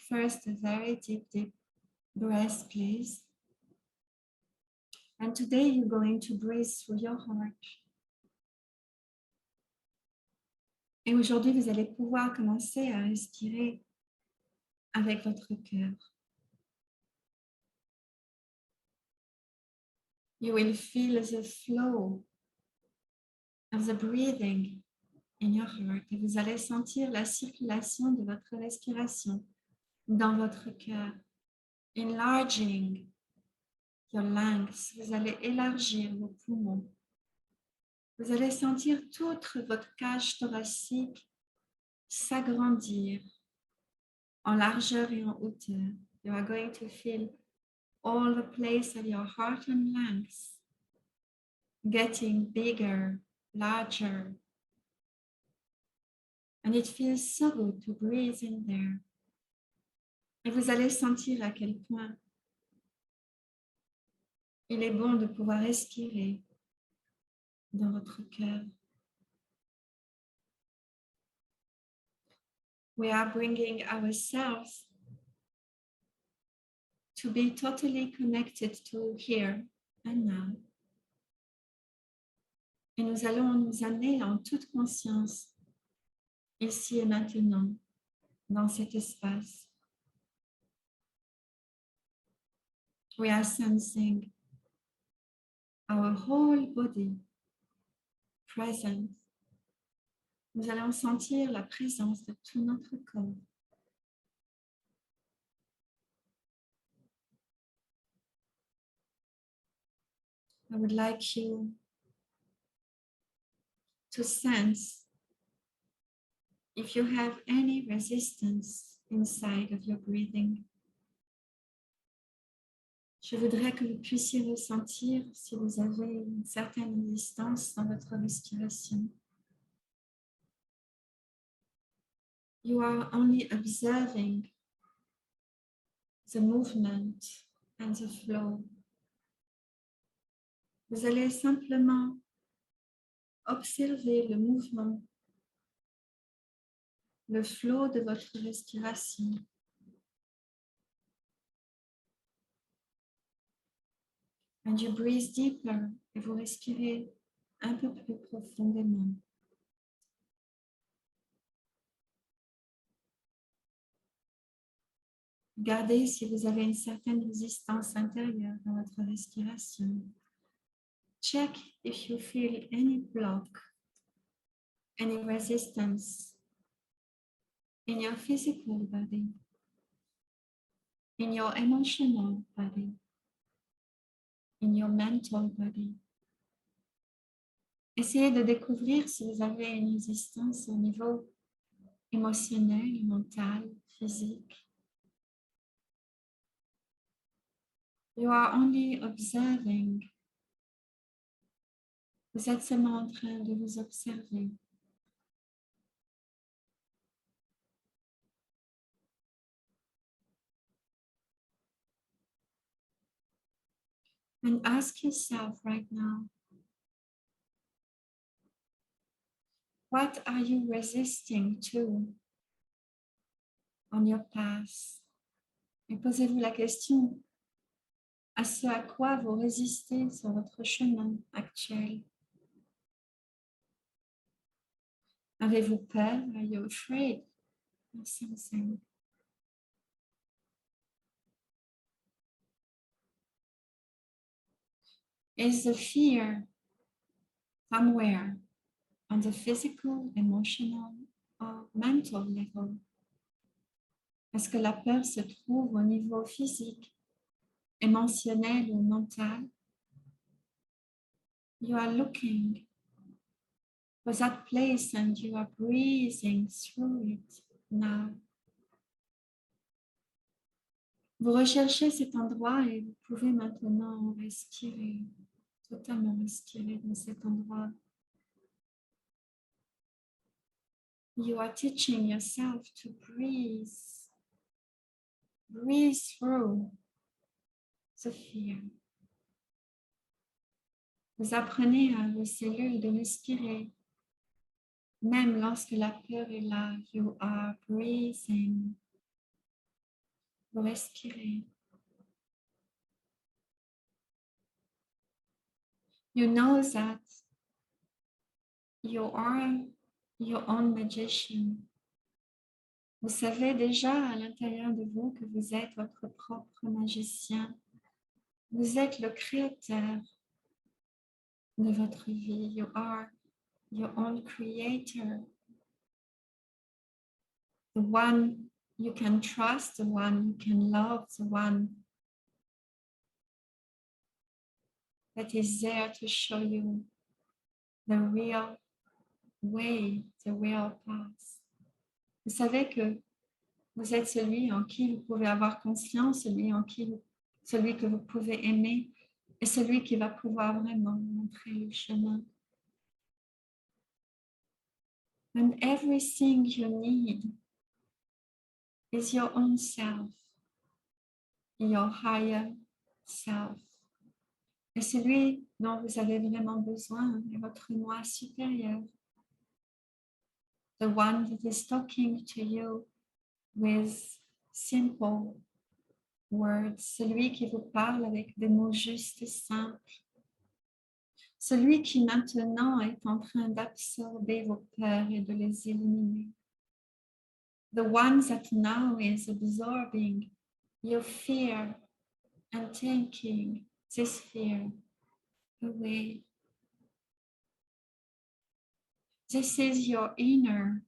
first a very deep breath, please. And today you're going to breathe through your heart. Et aujourd'hui, vous allez pouvoir commencer à respirer avec votre cœur. You will feel the flow of the breathing in your heart. Et vous allez sentir la circulation de votre respiration dans votre cœur. Enlarging your lungs. Vous allez élargir vos poumons. Vous allez sentir toute votre cage thoracique s'agrandir en largeur et en hauteur. You are going to feel all the place of your heart and lungs getting bigger, larger. And it feels so good to breathe in there. Et vous allez sentir à quel point il est bon de pouvoir respirer dans votre cœur. We are bringing ourselves to be totally connected to here and now. Et nous allons nous amener en toute conscience, ici et maintenant, dans cet espace. We are sensing our whole body present. Nous allons sentir la présence de tout notre corps. I would like you to sense if you have any resistance inside of your breathing. Je voudrais que vous puissiez ressentir si vous avez une certaine résistance dans votre respiration. You are only observing the movement and the flow. Vous allez simplement observer le mouvement, le flot de votre respiration. And you breathe deeper et vous respirez un peu plus profondément. Regardez si vous avez une certaine résistance intérieure dans votre respiration. Check if you feel any block, any resistance in your physical body, in your emotional body, in your mental body. Essayez de découvrir si vous avez une résistance au niveau émotionnel, mental, physique. You are only observing. Vous êtes seulement en train de vous observer. And ask yourself right now, what are you resisting to on your path? Et posez-vous la question, à ce à quoi vous résistez sur votre chemin actuel? Avez-vous peur? Are you afraid of something? Is the fear somewhere on the physical, emotional or mental level? Est-ce que la peur se trouve au niveau physique, émotionnel ou mental? You are looking for that place and you are breathing through it now. Vous recherchez cet endroit et vous pouvez maintenant respirer, totalement respirer dans cet endroit. You are teaching yourself to breathe. Breathe through the fear. Vous apprenez à vos cellules de respirer. Même lorsque la peur est là, you are breathing. Vous respirez. You know that you are your own magician. Vous savez déjà à l'intérieur de vous que vous êtes votre propre magicien. Vous êtes le créateur de votre vie. You are your own creator. The one you can trust, the one you can love, the one that is there to show you the real way, the real path. Vous savez que vous êtes celui en qui vous pouvez avoir confiance, celui que vous pouvez aimer et celui qui va pouvoir vraiment montrer le chemin. And everything you need is your own self, your higher self. Et celui dont vous avez vraiment besoin est votre moi supérieur. The one that is talking to you with simple words. Celui qui vous parle avec des mots justes et simples. Celui qui maintenant est en train d'absorber vos peurs et de les éliminer. The one that now is absorbing your fear and taking this fear away. This is your inner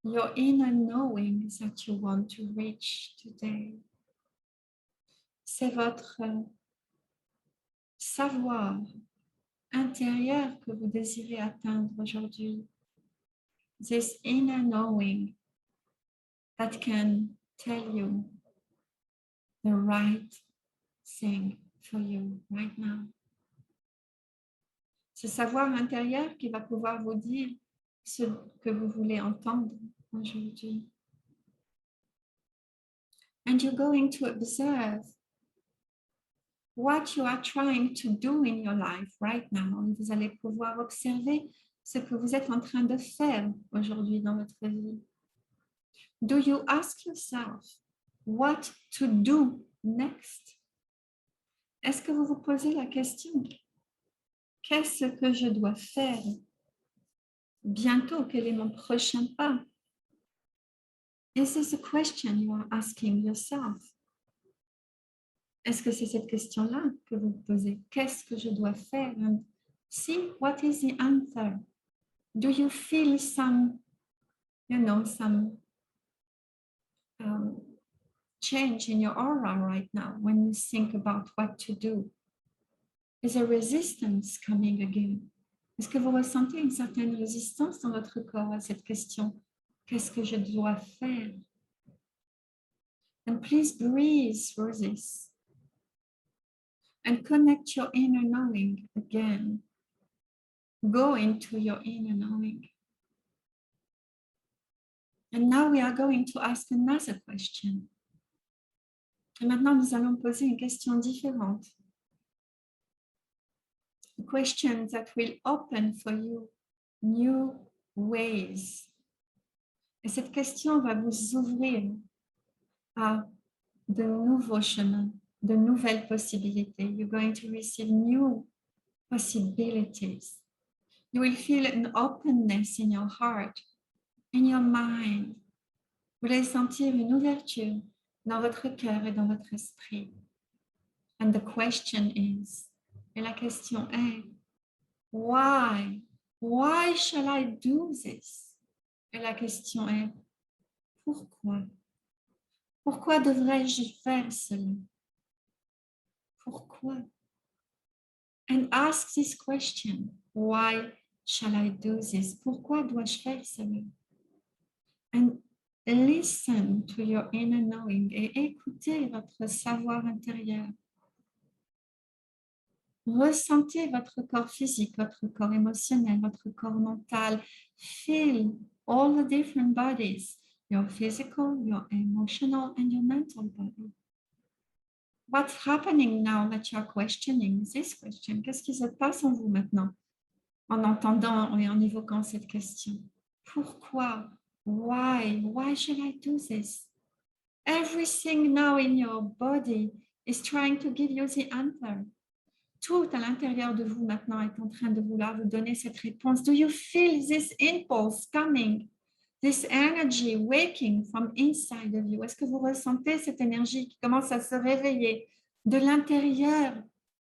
knowing that you want to reach today. C'est votre savoir intérieur que vous désirez atteindre aujourd'hui. This inner knowing that can tell you the right thing for you right now. Ce savoir intérieur qui va pouvoir vous dire ce que vous voulez entendre aujourd'hui. And you're going to observe what you are trying to do in your life right now. Vous allez pouvoir observer ce que vous êtes en train de faire aujourd'hui dans votre vie. Do you ask yourself what to do next? Est-ce que vous vous posez la question? Qu'est-ce que je dois faire bientôt? Quel est mon prochain pas? Is this a question you are asking yourself? Est-ce que c'est cette question-là que vous posez? Qu'est-ce que je dois faire? And see, what is the answer? Do you feel some change in your aura right now when you think about what to do? Is a resistance coming again? Est-ce que vous ressentez une certaine résistance dans votre corps à cette question? Qu'est-ce que je dois faire? And please breathe through this and connect your inner knowing again. Go into your inner knowing. And now we are going to ask another question. Et maintenant, nous allons poser une question différente. A question that will open for you new ways. Et cette question va vous ouvrir à de nouveaux chemins, de nouvelles possibilités. You're going to receive new possibilities. You will feel an openness in your heart, in your mind. Vous allez sentir une ouverture dans votre cœur et dans votre esprit. And the question is, et la question est, why? Why shall I do this? Et la question est, pourquoi? Pourquoi devrais-je faire cela? Pourquoi? And ask this question, why shall I do this? Pourquoi dois-je faire cela? And listen to your inner knowing et écoutez votre savoir intérieur. Ressentez votre corps physique, votre corps émotionnel, votre corps mental. Feel all the different bodies, your physical, your emotional, and your mental body. What's happening now that you are questioning this question? Qu'est-ce qui se passe en vous maintenant en entendant et en évoquant cette question? Pourquoi? Why? Why should I do this? Everything now in your body is trying to give you the answer. Tout à l'intérieur de vous maintenant est en train de vouloir vous donner cette réponse. Do you feel this impulse coming? This energy waking from inside of you? Est-ce que vous ressentez cette énergie qui commence à se réveiller de l'intérieur?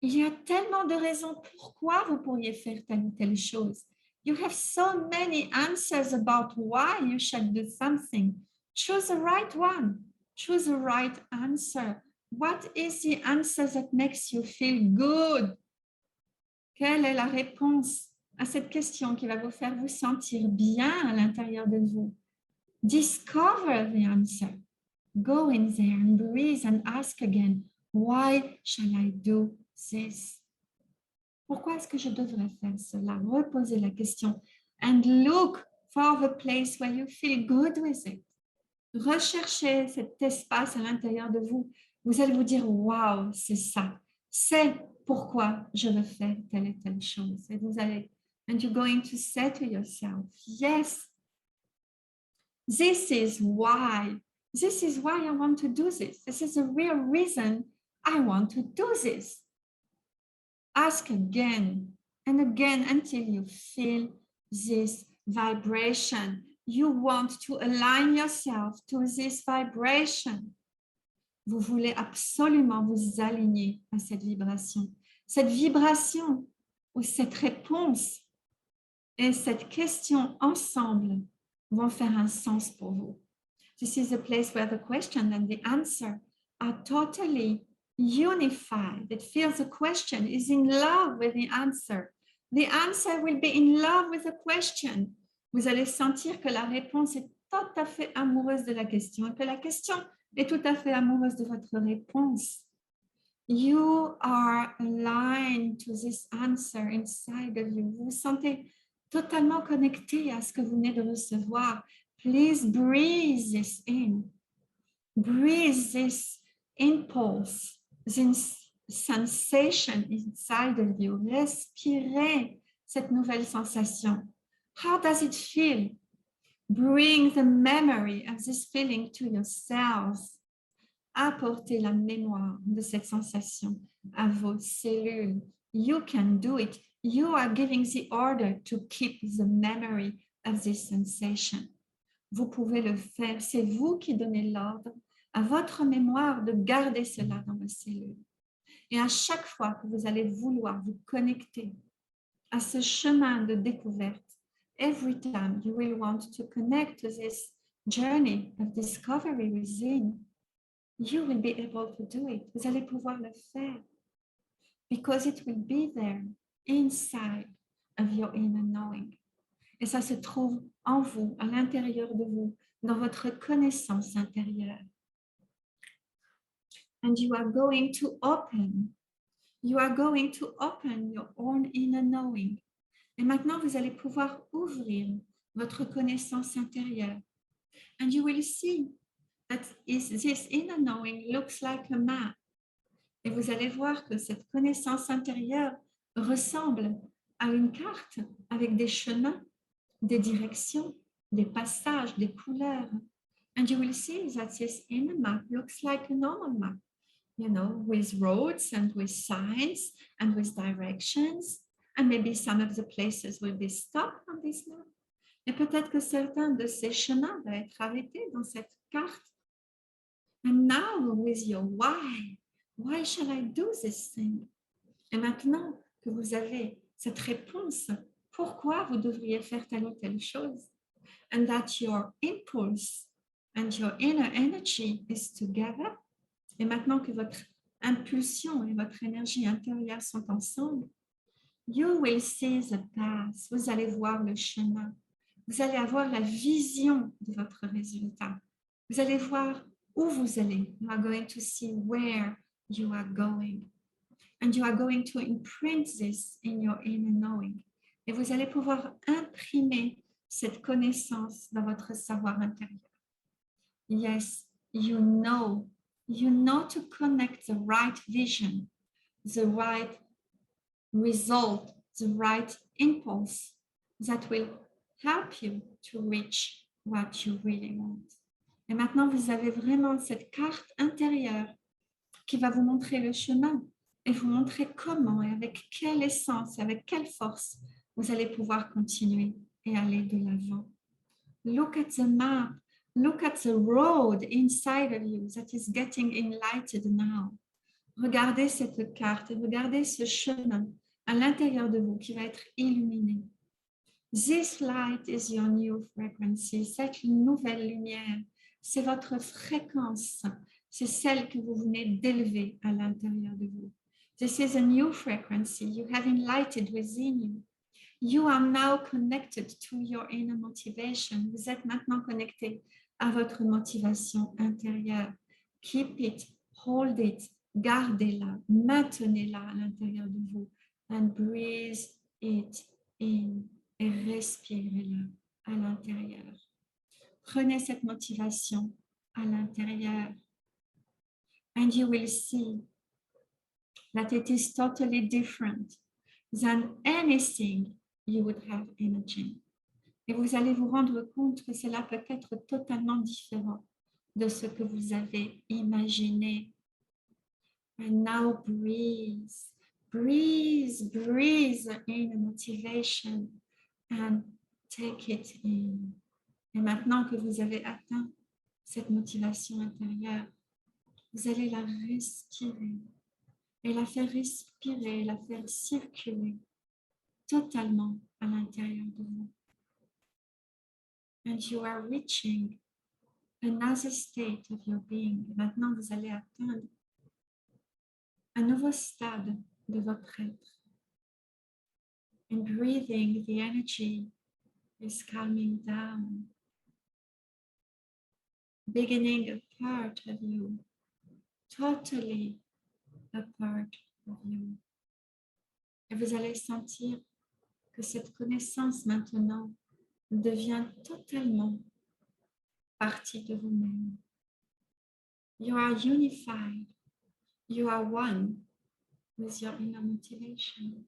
Il y a tellement de raisons pourquoi vous pourriez faire telle ou telle chose. You have so many answers about why you should do something. Choose the right one. Choose the right answer. What is the answer that makes you feel good? Quelle est la réponse à cette question qui va vous faire vous sentir bien à l'intérieur de vous? Discover the answer. Go in there and breathe and ask again, why shall I do this? Pourquoi est-ce que je devrais faire cela? Reposez la question and look for the place where you feel good with it. Recherchez cet espace à l'intérieur de vous. Vous allez vous dire, wow, c'est ça. C'est pourquoi je veux faire telle et telle chose. Et vous allez, and you're going to say to yourself, yes, this is why. This is why I want to do this. This is the real reason I want to do this. Ask again and again until you feel this vibration. You want to align yourself to this vibration. Vous voulez absolument vous aligner à cette vibration. Cette vibration ou cette réponse et cette question ensemble vont faire un sens pour vous. This is a place where the question and the answer are totally unified. It feels the question is in love with the answer. The answer will be in love with the question. Vous allez sentir que la réponse est tout à fait amoureuse de la question et que la question est tout à fait amoureuse de votre réponse. You are aligned to this answer inside of you. Vous vous sentez totalement connecté à ce que vous venez de recevoir. Please breathe this in. Breathe this impulse, this sensation inside of you. Respirez cette nouvelle sensation. How does it feel? Bring the memory of this feeling to yourselves. Apportez la mémoire de cette sensation à vos cellules. You can do it. You are giving the order to keep the memory of this sensation. Vous pouvez le faire. C'est vous qui donnez l'ordre à votre mémoire de garder cela dans vos cellules. Et à chaque fois que vous allez vouloir vous connecter à ce chemin de découverte, every time you will want to connect to this journey of discovery within, you will be able to do it. Vous allez pouvoir le faire because it will be there inside of your inner knowing. Et ça se trouve en vous, à l'intérieur de vous, dans votre connaissance intérieure. And you are going to open your own inner knowing. Et maintenant, vous allez pouvoir ouvrir votre connaissance intérieure. And you will see that this inner knowing looks like a map. Et vous allez voir que cette connaissance intérieure ressemble à une carte avec des chemins, des directions, des passages, des couleurs. And you will see that this inner map looks like a normal map, you know, with roads and with signs and with directions. And maybe some of the places will be stopped on this map. Et peut-être que certains de ces chemins vont être arrêtés dans cette carte. And now with your why shall I do this thing? Et maintenant que vous avez cette réponse, pourquoi vous devriez faire telle ou telle chose? And that your impulse and your inner energy is together. Et maintenant que votre impulsion et votre énergie intérieure sont ensemble, you will see the path. Vous allez voir le chemin. Vous allez avoir la vision de votre résultat. Vous allez voir où vous allez. You are going to see where you are going. And you are going to imprint this in your inner knowing. Et vous allez pouvoir imprimer cette connaissance dans votre savoir intérieur. Yes, you know to connect the right vision, the right result, the right impulse that will help you to reach what you really want. Et maintenant, vous avez vraiment cette carte intérieure qui va vous montrer le chemin et vous montrer comment et avec quelle essence, avec quelle force vous allez pouvoir continuer et aller de l'avant. Look at the map. Look at the road inside of you that is getting enlightened now. Regardez cette carte et regardez ce chemin à l'intérieur de vous qui va être illuminé. This light is your new frequency. Cette nouvelle lumière, c'est votre fréquence. C'est celle que vous venez d'élever à l'intérieur de vous. This is a new frequency you have enlightened within you. You are now connected to your inner motivation. Vous êtes maintenant connecté à votre motivation intérieure. Keep it, hold it, gardez-la, maintenez-la à l'intérieur de vous. And breathe it in et respirez-la à l'intérieur. Prenez cette motivation à l'intérieur. And you will see that it is totally different than anything you would have imagined. Et vous allez vous rendre compte que cela peut être totalement différent de ce que vous avez imaginé. And now breathe, breathe, breathe in the motivation and take it in. Et maintenant que vous avez atteint cette motivation intérieure, vous allez la respirer et la faire respirer, la faire circuler totalement à l'intérieur de vous. And you are reaching another state of your being. Maintenant, vous allez atteindre un nouveau stade de votre être. And breathing, the energy is calming down, beginning a part of you, totally a part of you. Et vous allez sentir que cette connaissance maintenant devient totalement partie de vous-même. You are unified. You are one with your inner motivation.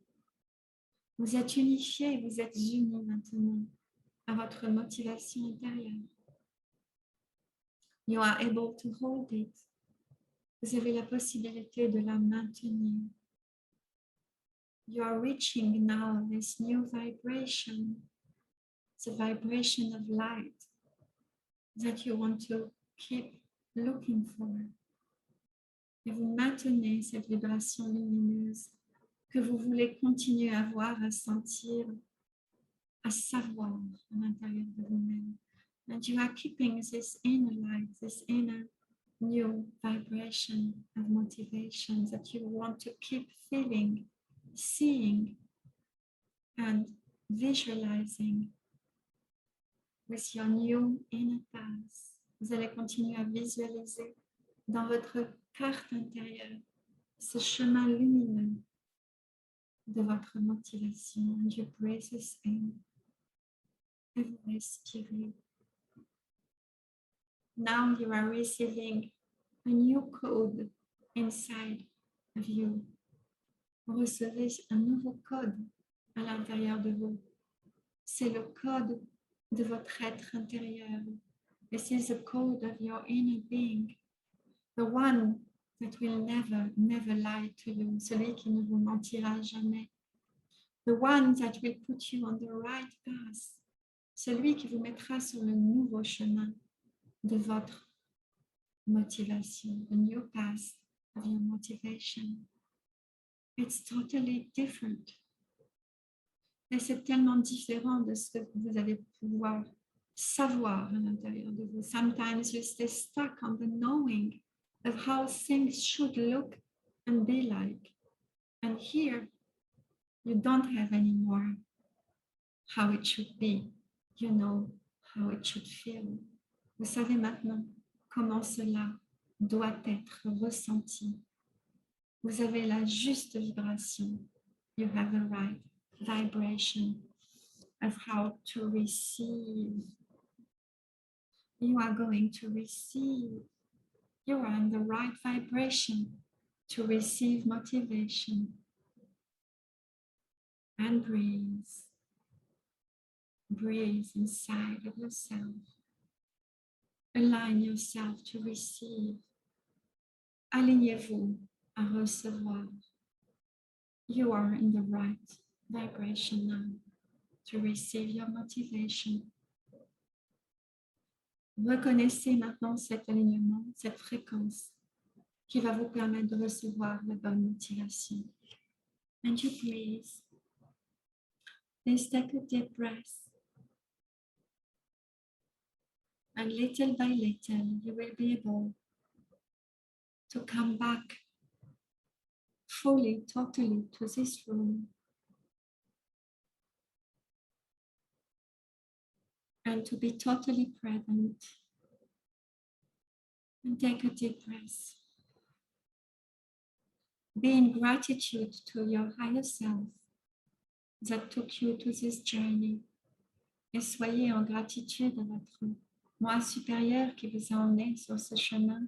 Vous êtes unifié, vous êtes unis maintenant à votre motivation intérieure. You are able to hold it. Vous avez la possibilité de la maintenir. You are reaching now this new vibration, the vibration of light that you want to keep looking for. Et vous maintenez cette vibration lumineuse que vous voulez continuer à voir, à sentir, à savoir à l'intérieur de vous-même. And you are keeping this inner light, this inner new vibration of motivation that you want to keep feeling, seeing, and visualizing with your new inner path. Vous allez continuer à visualiser dans votre carte intérieure ce chemin lumineux de votre motivation. And you breathe this in et vous respirez. Now you are receiving a new code inside of you. Vous recevez un nouveau code à l'intérieur de vous. C'est le code de votre être intérieur. This is the code of your inner being. The one that will never lie to you. Celui qui ne vous mentira jamais. The one that will put you on the right path. Celui qui vous mettra sur le nouveau chemin de votre motivation. The new path of your motivation. It's totally different. Et c'est tellement différent de ce que vous allez pouvoir savoir à l'intérieur de vous. Sometimes you stay stuck on the knowing of how things should look and be like. And here, you don't have anymore how it should be. You know how it should feel. Vous savez maintenant comment cela doit être ressenti. Vous avez la juste vibration. You have the right vibration of how to receive. You are going to receive. You are in the right vibration to receive motivation. And breathe. Breathe inside of yourself. Align yourself to receive. Alignez-vous à recevoir. You are in the right vibration now to receive your motivation. Reconnaissez maintenant cet alignement, cette fréquence qui va vous permettre de recevoir la bonne motivation. And you breathe. Please take a deep breath. And little by little, you will be able to come back fully, totally to this room. And to be totally present. And take a deep breath. Be in gratitude to your higher self that took you to this journey. Et soyez en gratitude à votre moi supérieur qui vous a emmené sur ce chemin.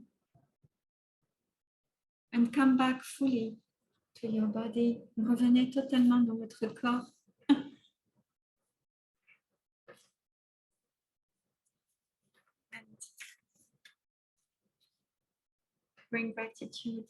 And come back fully to your body. Revenez totalement dans votre corps. And bring gratitude